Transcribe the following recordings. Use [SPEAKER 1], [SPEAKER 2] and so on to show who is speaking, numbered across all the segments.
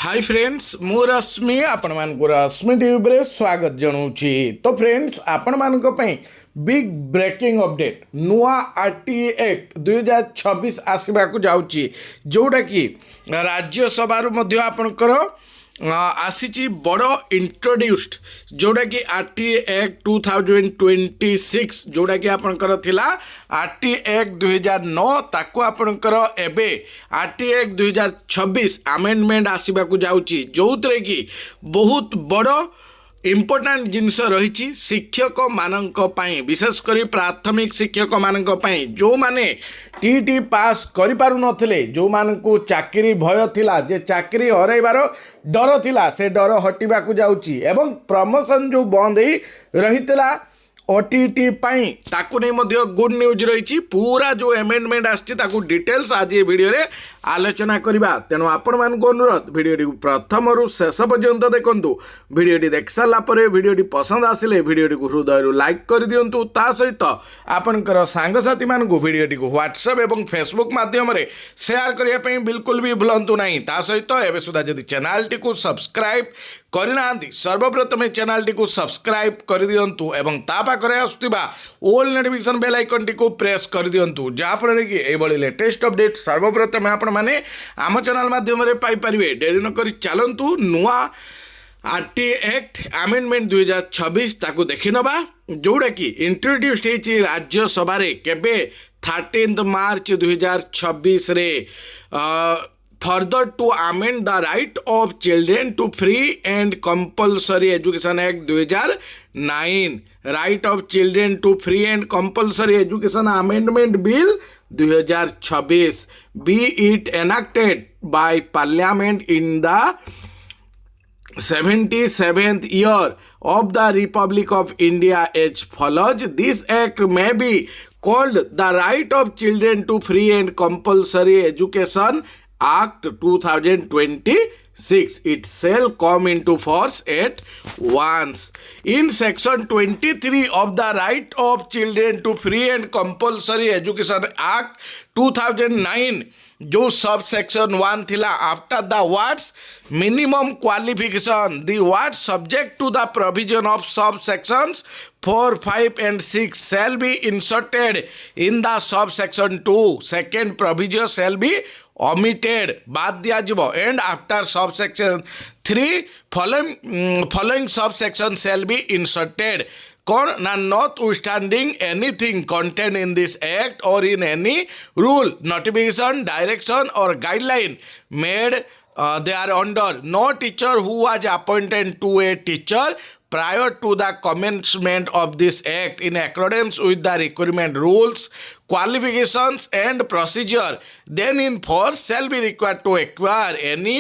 [SPEAKER 1] Hi friends मु रश्मि आपण मानक रश्मि टीवी रे स्वागत जनाऊँगी। तो फ्रेंड्स आपण मानक पई बिग ब्रेकिंग अपडेट नुआ आरटीई एक्ट 2026 आसवा को जाउची जोटा कि राज्यसभा मध्य आपणकर आसी बड़ इंट्रोड्यूस्ड जोटा कि आरटीई एक्ट 2026 जोटा कि आपणकर थिला आरटीई एक्ट 2009 ताको आपणकर एबे आरटीई एक्ट 2026 अमेंडमेंट आसवा को जाउची जोतरे कि बहुत बड़ इम्पोर्टाट जिनस रही शिक्षक मानक पई विशेषकर प्राथमिक शिक्षक मानक पई जो माने टीटी पास करि पारु नथिले जो मानकु चाकरी भय थिला जे चाकरी हरैबार डर थिला से डर हटिबा को जाउची एवं प्रमोशन जो बंद ही रहितला ओटीटी पाई ताकू नहीं मध्य गुड न्यूज रही पूरा जो अमेंडमेंट आछि ताकू डिटेल्स आज ये वीडियो रे आलोचना करबा। तेणु आपण मानक अनुरोध वीडियो प्रथम रु शेष पर्यंत देखंतु। वीडियो देख सारा पर वीडियो पसंद आसिले वीडियो हृदय लाइक कर दियंतु। ता सहित आपणकर सांगसाथी मानकु वीडियो व्हाट्सएप एवं फेसबुक माध्यम रे शेयर करिया पई बिल्कुल भी भूलंतु नहीं। ता सहित एबे सुधा जदि चैनल टी को सब्सक्राइब करना सर्वप्रथम चैनल टी को सब्सक्राइब कर दियंतु एवं ता पाखरे आसुथिबा ऑल नोटिफिकेशन बेल आइकन टी को प्रेस कर दियंतु जहाँ फल कि एभली लेटेस्ट अपडेट सर्वप्रथम आपण माने आम चैनल माध्यम रे पाई परिवे। डेरी न करी चलंतु नुआ आरटीई एक्ट अमेंडमेंट 2026 ताकू देखि नबा जोड़ा कि इंट्रोड्यूस होइछि राज्यसभा रे केबे 13 मार्च 2026 रे further to amend the right of children to free and compulsory education act 2009 right of children to free and compulsory education amendment bill 2026 be it enacted by parliament in the 77th year of the Republic of India as follows. This act may be called the right of children to free and compulsory education Act 2026. It shall come into force at once. In section 23 of the Right of Children to Free and Compulsory Education Act 2009 जो सब section 1 थिला after the words minimum qualification the words subject to the provision of sub sections 4, 5 and 6 shall be inserted in the subsection 2 second provision shall be omitted बाद दिया जिवो and after subsection 3 following subsection shall be inserted कौन ना notwithstanding anything contained in this act or in any rule notification direction or guideline made thereunder no teacher who was appointed to a teacher prior to the commencement of this act in accordance with the requirement rules qualifications and procedure then in force shall be required to acquire any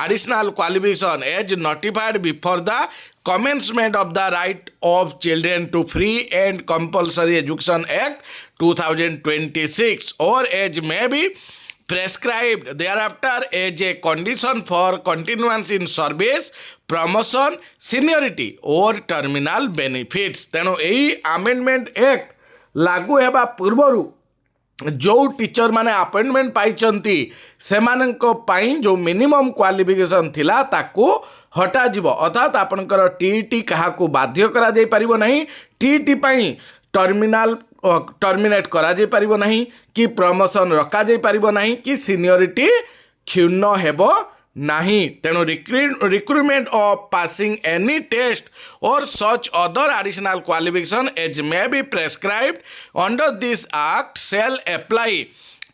[SPEAKER 1] additional qualification as notified before the commencement of the right of children to free and compulsory education act 2026 or as may be prescribed thereafter as a condition for continuance in service promotion seniority or terminal benefits। तेणु यही amendment act लागू हेबा पूर्वरु जो teacher माने appointment पाइचंती सेमानंको पाई जो minimum qualification थिला ताको हटा जीवो अर्थात आपनकर टीटी काहाकू बाध्य करा जाई परिबो नहीं टीटी पाई टर्मिनेट करा जाई परिबो नहीं कि प्रमोशन रखा जाई परिबो नहीं कि सीनियरिटी क्षुण्ण हेबो नहीं। तेणु recruitment of passing any test or such other additional qualification as may be prescribed under this act shall apply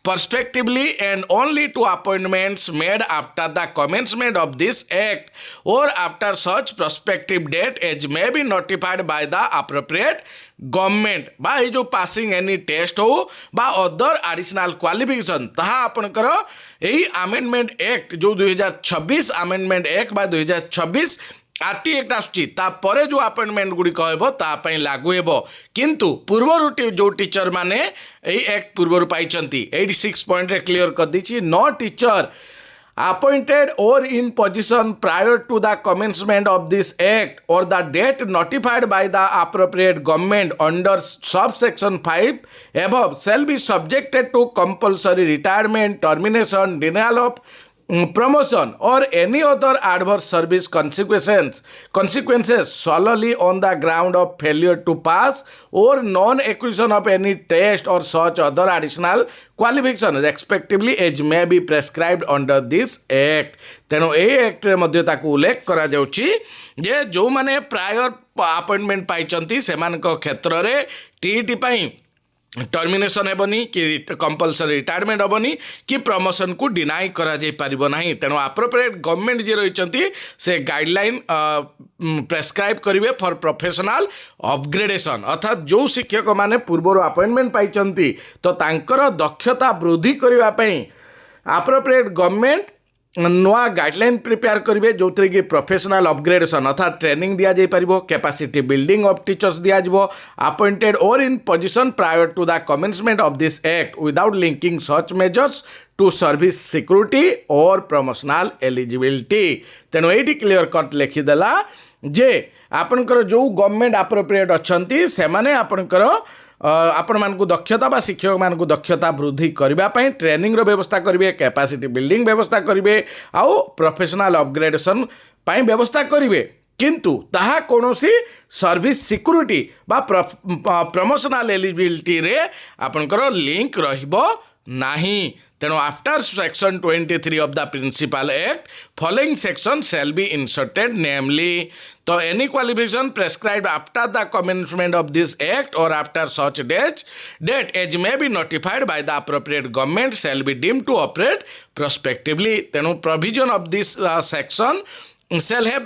[SPEAKER 1] prospectively and only to appointments made after the commencement of this act or after such prospective date as may be notified by the appropriate government बा जो passing any test हो बा other additional qualification ताहा आपनकर एही amendment act जो 2026 amendment act बा 2026 RT act आसुची तापरे जो अपॉइंटमेंट गुड़िक हे लागू हेबो किंतु पूर्वर जो टीचर माने एही एक्ट पूर्वर पाइचंती 86 पॉइंट रे क्लियर कर दीची no teacher appointed or in position prior to the commencement of this act or the date notified by the appropriate government under subsection 5 above shall be subjected to compulsory retirement, termination, denial of promotion or any other adverse service consequences solely on the ground of failure to pass or non-acquisition of any test or such other additional qualification respectively as may be prescribed under this act. ତେଣୁ ଏହି ଆକ୍ଟରେ ମଧ୍ୟ ତାକୁ ଉଲ୍ଲେଖ କରାଯାଉଛି ଯେ ଯେଉଁମାନେ ପ୍ରାୟର appointment ପାଇଛନ୍ତି ସେମାନଙ୍କ କ୍ଷେତ୍ରରେ ଟିଇଟି ପାଇଁ टर्मिनेशन हेबनी कि कंपलसरी रिटायरमेंट हेबनी कि प्रमोशन को डिनाई करा जाई परिबो नाही। तेणु अप्रोप्रिएट गवर्नमेंट जे रहिचंती से गाइडलाइन प्रेस्क्राइब करिवे फॉर प्रोफेशनल अपग्रेडेशन अर्थात जो शिक्षक माने पूर्वर अपॉइंटमेंट पाइचंती तो तांकर दक्षता वृद्धि करबा पई अप्रोप्रिएट गवर्नमेंट नुआ गाइडलाइन प्रिपेयर करेंगे जो थी कि प्रोफेशनल अपग्रेडेशन अर्थात ट्रेनिंग दि जापर कैपेसिटी बिल्डिंग ऑफ टीचर्स दिज्व appointed or in position prior to the commencement of this act without linking such measures to service security or promotional eligibility. तेणु ये क्लियर कट लिखिदेला जे आपणकर जो गवर्नमेंट अप्रोप्रिएट अच्छा से आपणकर आपण मानकु दक्षता बा शिक्षक मानकु दक्षता वृद्धि करने ट्रेनिंग व्यवस्था करेंगे कैपेसिटी बिल्डिंग व्यवस्था करेंगे आउ प्रोफेशनल अपग्रेडेशन व्यवस्था करेंगे किंतु ताहा कोनोसी सर्विस सिक्योरिटी बा प्रमोशनल एलिजिबिलिटी रे आपनकर लिंक रहिबो नाही। तेणु after section 23 of the principal act following section shall be inserted namely to any qualification prescribed after the commencement of this act or after such date as may be notified by the appropriate government shall be deemed to operate prospectively. तेणु provision of this section shall have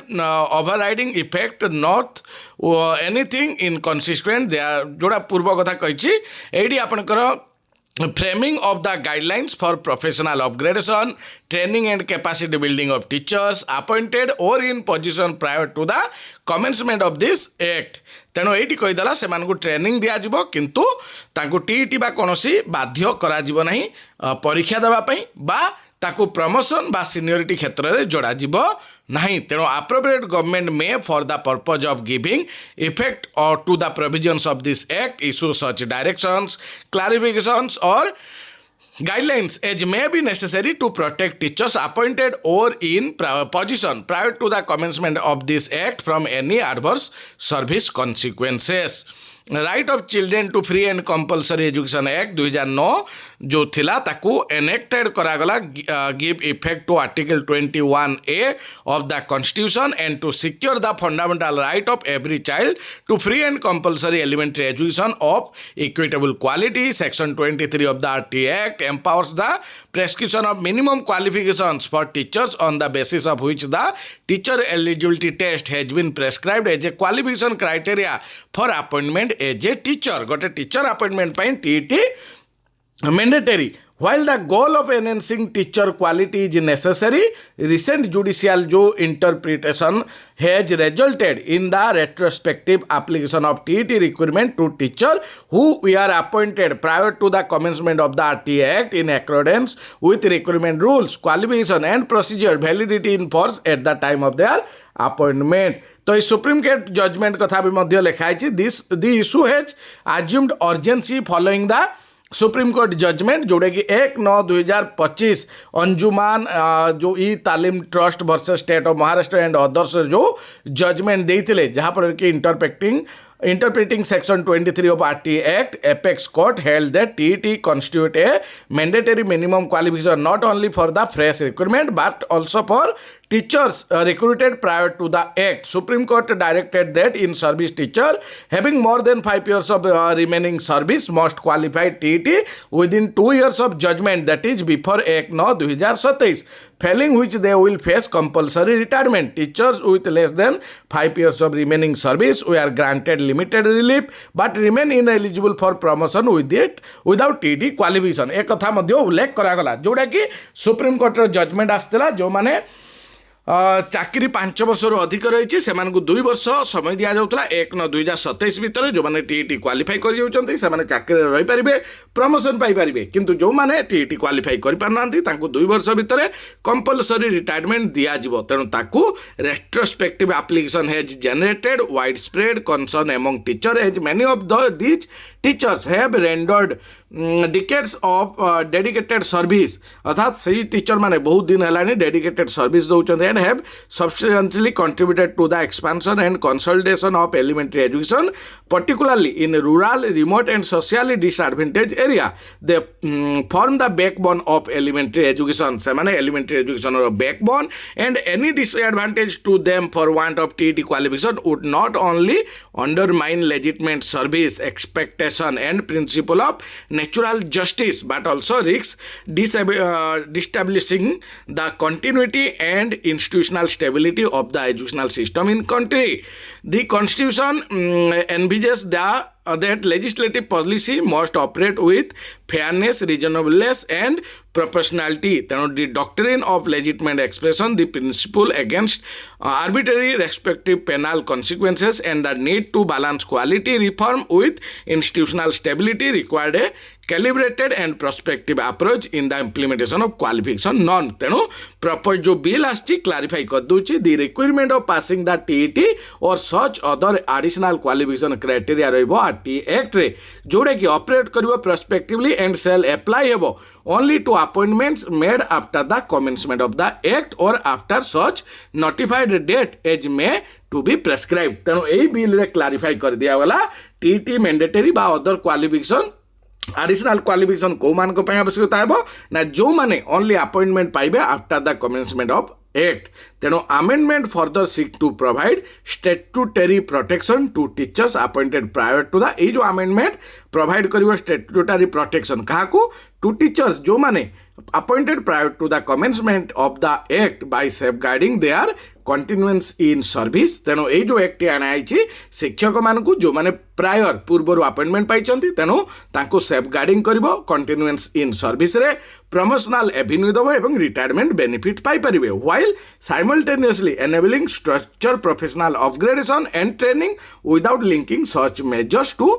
[SPEAKER 1] overriding effect not anything inconsistent they are जोड़ा पूर्व कथा कही AD आपनकर framing of the guidelines for professional upgradation, training and capacity building of teachers appointed or in position prior to the commencement of this act। तेणु ये कहीदेला से training दिज्व किंतु तांको टीईटी बा कोनोसी बाध्य करा नहीं परीक्षा देवाई बा ताकू प्रमोशन बा सीनियरिटी क्षेत्र में जोड़ा नहीं। तेणु appropriate government may for the purpose of giving effect or to the provisions of this act issue such directions clarifications or guidelines as may be necessary to protect teachers appointed or in position prior to the commencement of this act from any adverse service consequences। Right of children to free and compulsory education act 2009 जो थिला ताकू enacted करागला give effect to article 21A of the constitution and to secure the fundamental right of every child to free and compulsory elementary education of equitable quality. Section 23 of the RTE act empowers the prescription of minimum qualifications for teachers on the basis of which the teacher eligibility test has been prescribed as a qualification criteria for appointment as a teacher। गोटे teacher appointment pine TET mandatory while the goal of enhancing teacher quality is necessary recent judicial जो interpretation has resulted in the retrospective application of TET requirement to teacher who were appointed prior to the commencement of the RTE Act in accordance with requirement rules qualification and procedure validity in force at the time of their appointment। तो ये supreme court judgement कथा भी मध्य लिखाई this the issue has assumed urgency following the supreme court judgment जोड़े कि 1/9/2025 अंजुमान जो ई Taleem trust versus state of Maharashtra and others जो जजमेंट देते जहाँफल कि interpreting section 23 of RTE Act, Apex Court held that TET constitute a mandatory minimum qualification not only for the fresh recruitment but also for teachers recruited prior to the Act. Supreme Court directed that in service teacher having more than 5 years of remaining service must qualify TET within 2 years of judgment, that is before 1/9/2027, failing which they will face compulsory retirement. Teachers with less than 5 years of remaining service were granted limited relief but remain ineligible for promotion without TET qualification। एक कथा मध्य उल्लेख करागला जोड़ा कि supreme कोर्टर judgement आसला जो माने चाकरी 5 वर्ष अधिक रही से 2 वर्ष समय दि जाऊला 1/9/2027 भितर जो मैंने TET क्वालिफाई कर चाकरी रही पारे प्रमोशन पाइपर किंतु जो मैंने TET क्वालिफाई करना 2 वर्ष भितर कंपलसरी रिटायरमेंट दिज्व। तेणु ताकू retrospective application has generated widespread concern among teacher as many of these teachers have rendered decades of dedicated service अर्थात सही टीचर माने बहुत दिन है डेडिकेटेड सर्विस दौरान and have substantially contributed to the expansion and consolidation of elementary education particularly in rural remote and socially disadvantage area they form the backbone of elementary education से माने elementary education backbone and any disadvantage to them for want of TET qualification would not only undermine legitimate service expectation and principle of natural justice but also risks destabilizing the continuity and institutional stability of the educational system in country. The constitution envisages that legislative policy must operate with fairness, reasonableness and proportionality. The doctrine of legitimate expression, the principle against arbitrary respective penal consequences and the need to balance quality reform with institutional stability required a calibrated and prospective approach in the implementation of qualification norm. तेणु propose जो bill आछि clarify कर दूची the requirement of passing the TET or such other additional qualification criteria रहइबो RTE Act रे जोड़े कि operate करिवो prospectively and shall apply हेबो only to appointments made after the commencement of the act or after such notified date as may to be prescribed. तेणु एही bill रे clarify कर दिया वाला TET मैंडेटरी बा अदर क्वालिफिकेशन एडिशनल क्वालिफिकेशन कौ मान आवश्यकता है ना जो माने ओनली अपॉइंटमेंट पाइबे after the commencement of act. तेणु amendment further seek to provide statutory protection to teachers appointed prior to the जो अमेंडमेंट प्रोवाइड करिवो स्टैट्यूटरी प्रोटेक्शन काहाकू टू टीचर्स जो माने appointed prior to the commencement of the act by safeguarding their continuance in service. तेणु ये जो act आनाई शिक्षक मानू जो मैंने प्रायर पूर्वर अपॉइंटमेंट पाई तेणु तांको सेफगार्डिंग करिवो कंटिन्यूएंस इन सर्विस रे प्रमोशनल एवेन्यू दबो एवं रिटायरमेंट बेनिफिट पाई परिबे while simultaneously enabling structure professional upgradation and training without linking such measures to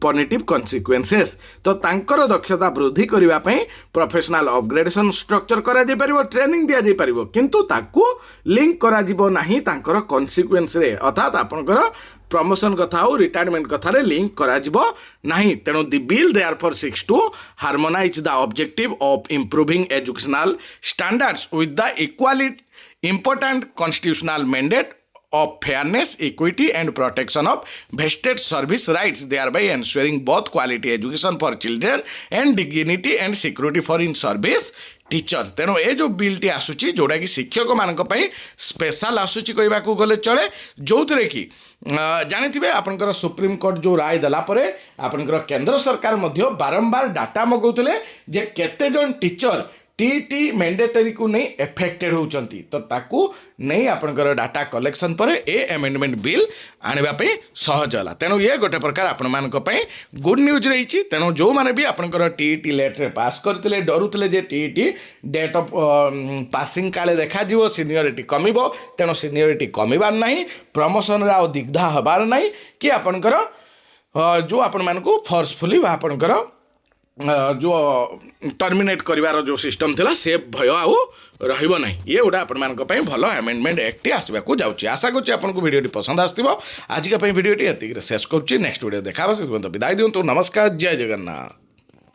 [SPEAKER 1] positive consequences. तो तांकर दक्षता वृद्धि करबा पई प्रोफेशनल अपग्रेडेशन स्ट्रक्चर करा जाय परिबो ट्रेनिंग दिया जाय परिबो किंतु ताकू लिंक करा जिवो नाही तांकर कॉन्सिक्वेंस रे अर्थात आपनकर प्रमोशन कथा हो रिटायरमेंट कथा रे लिंक करा जिवो नाही. तेणु the bill therefore seeks to harmonise the objective of improving educational standards with the equally important constitutional mandate of fairness, equity and protection of vested service rights, thereby ensuring both quality education for children and dignity and security for in service teacher. तेणु ये जो बिलटी आसूची जोड़ा कि शिक्षक मानक पई special आसूची कहबा को गले चले जो कि जानिथिबे आपनकर सुप्रीम कोर्ट जो राय देला परे आपनकर केंद्र सरकार मध्य बारंबार डाटा मगौतले जे केते जन टीचर टीटी मैंडेटरी को नहीं एफेक्टेड होचंती तो ताकू नहीं आपनकर डाटा कलेक्शन पर ए अमेंडमेंट बिल आनिबा पे सहज होला. तेणु ये गोटे प्रकार आपण मानक पई गुड न्यूज रही. तेणु जो माने भी आपनकर टीटी लेट रे पास करथिले डरुथिले जे टीटी डेट ऑफ पासिंग काले देखा जीवो सीनियरिटी कमिबो तेणु सीनियरिटी कमिबार नाही प्रमोशन रे आ दिग्धा हबार नाही कि आपनकर जो आपण मानको फोर्सफुली आपनकर जो टर्मिनेट करिवार जो सिस्टम थिला से भय आउ रहिबो नहीं. ये गोटे आपण भल अमेंडमेंट एक्ट आसवाक जाऊँगी. आशा करुँच आपको वीडियो पसंद आसो. आज का वीडियो एतिक शेष करुँच. नेक्स्ट वीडियो देखा विदाय दिंतु. नमस्कार. जय जगन्नाथ.